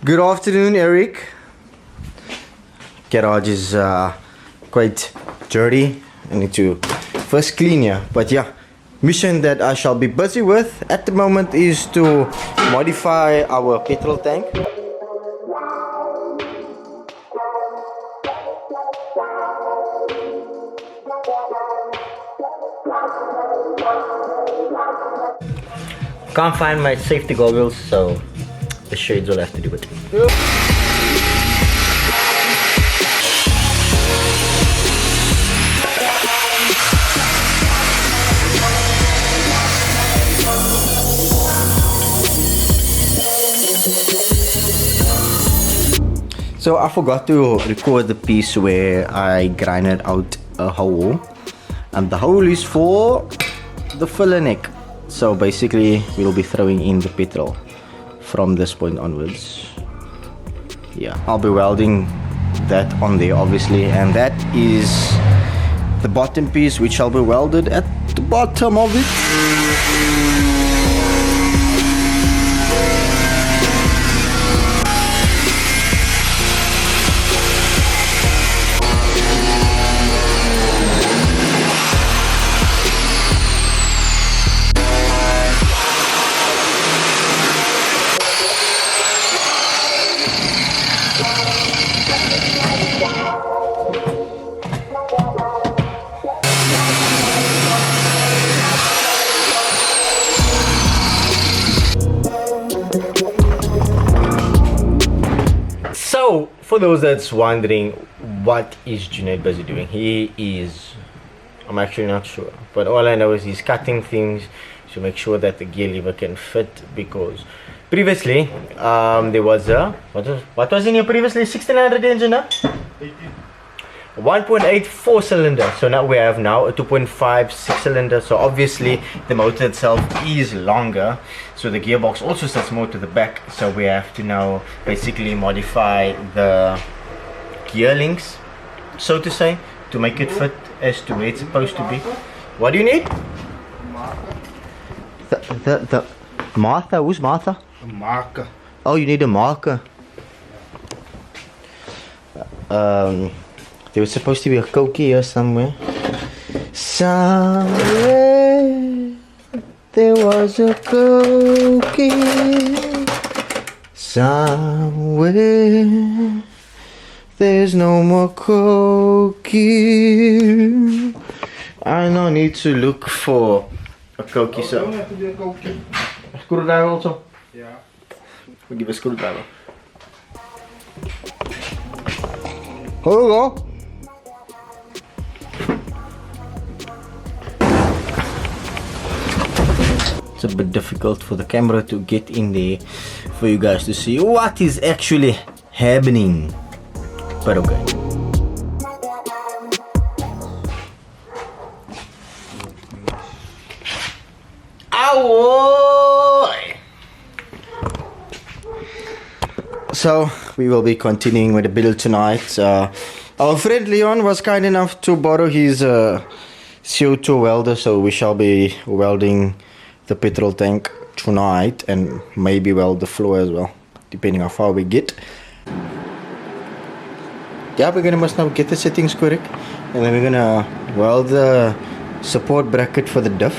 Good afternoon, Eric. Garage is quite dirty. I need to first clean here. But yeah, mission that I shall be busy with at the moment is to modify our petrol tank. Can't find my safety goggles, so the shades will have to do it. So I forgot to record the piece where I grinded out a hole, and the hole is for the filler neck. So basically we'll be throwing in the petrol from this point onwards. Yeah, I'll be welding that on there obviously, and that is the bottom piece which shall be welded at the bottom of it. So, for those that's wondering, what is Junaid busy doing? I'm actually not sure, but all I know is he's cutting things to make sure that the gear lever can fit, because previously there was a what was in here previously? 1600 engine, huh? 1.8 4-cylinder. So now we have a 2.5 6-cylinder. So obviously the motor itself is longer, so the gearbox also sits more to the back. So we have to now basically modify the gear links, so to say, to make it fit as to where it's supposed to be. What do you need? The Martha. Who's Martha? A marker. Oh, you need a marker. There was supposed to be a cookie here somewhere. Somewhere there was a cookie. Somewhere there's no more cookie. I now need to look for a cookie. So Don't have to be a cookie. a screwdriver also. Yeah. We'll give a screwdriver. Here we go. It's a bit difficult for the camera to get in there for you guys to see what is actually happening, but okay. Ow! So we will be continuing with the build tonight. Our friend Leon was kind enough to borrow his CO2 welder, so we shall be welding the petrol tank tonight, and maybe weld the floor as well, depending how far we get. Yeah, we're gonna must now get the settings correct, and then we're gonna weld the support bracket for the diff.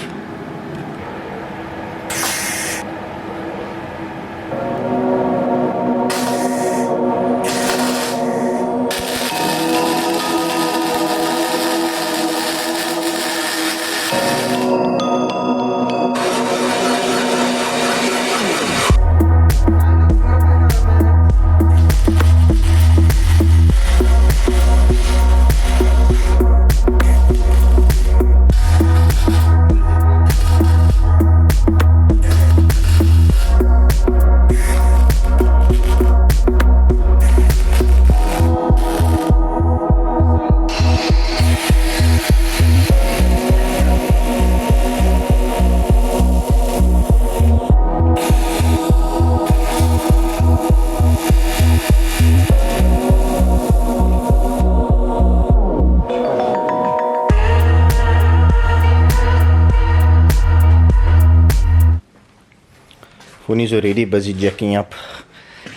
Foon is already busy jacking up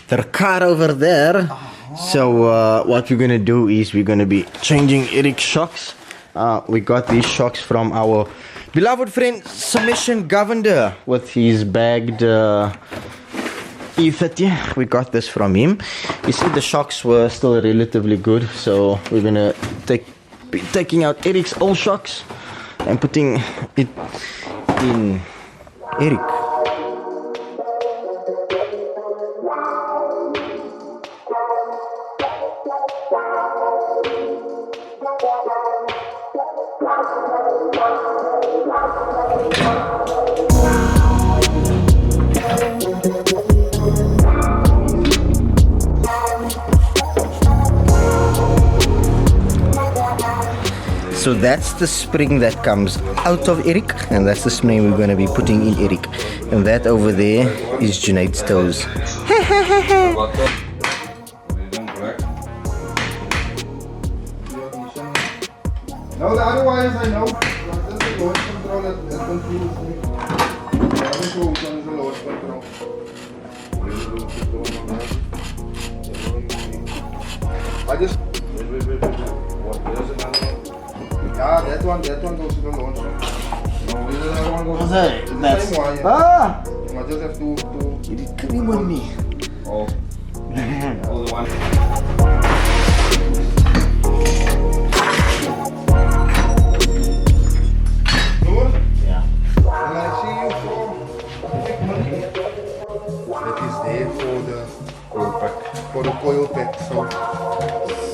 the car over there. So what we're gonna do is we're gonna be changing Eric's shocks. We got these shocks from our beloved friend Submission Governor with his bagged E30. We got this from him. He said the shocks were still relatively good, so we're gonna be taking out Eric's old shocks and putting it in Eric. So that's the spring that comes out of Eric, and that's the spring we're going to be putting in Eric. And that over there is Junaid's toes. No, the other wires I know. That's the load control that confuses me. I don't know which one is the load control. I just... Wait. What? There's another one. Yeah, that one goes to the load control. No, the other one goes to the same wire. Ah! I just have to... You did cream on me. Oh. Oh, the one. For the coil pack, so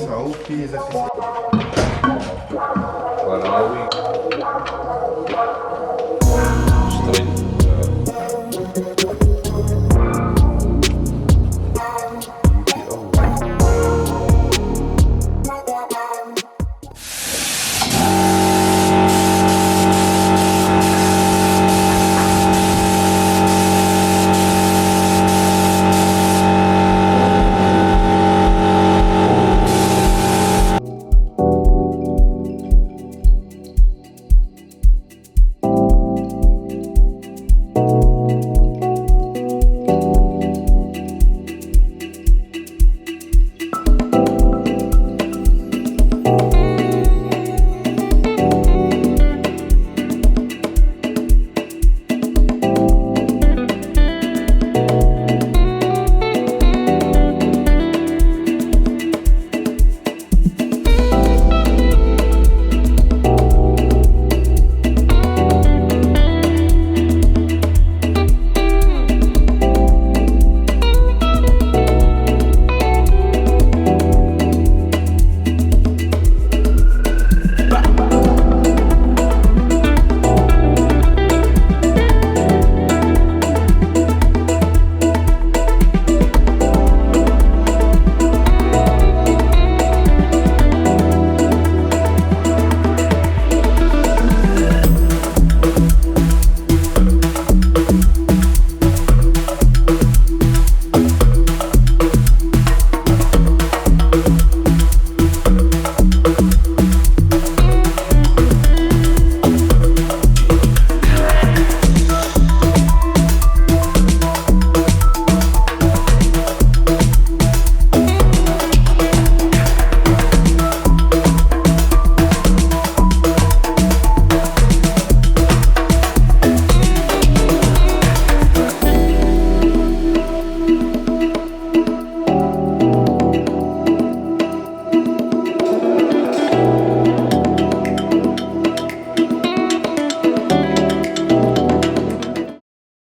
how is that? What are we?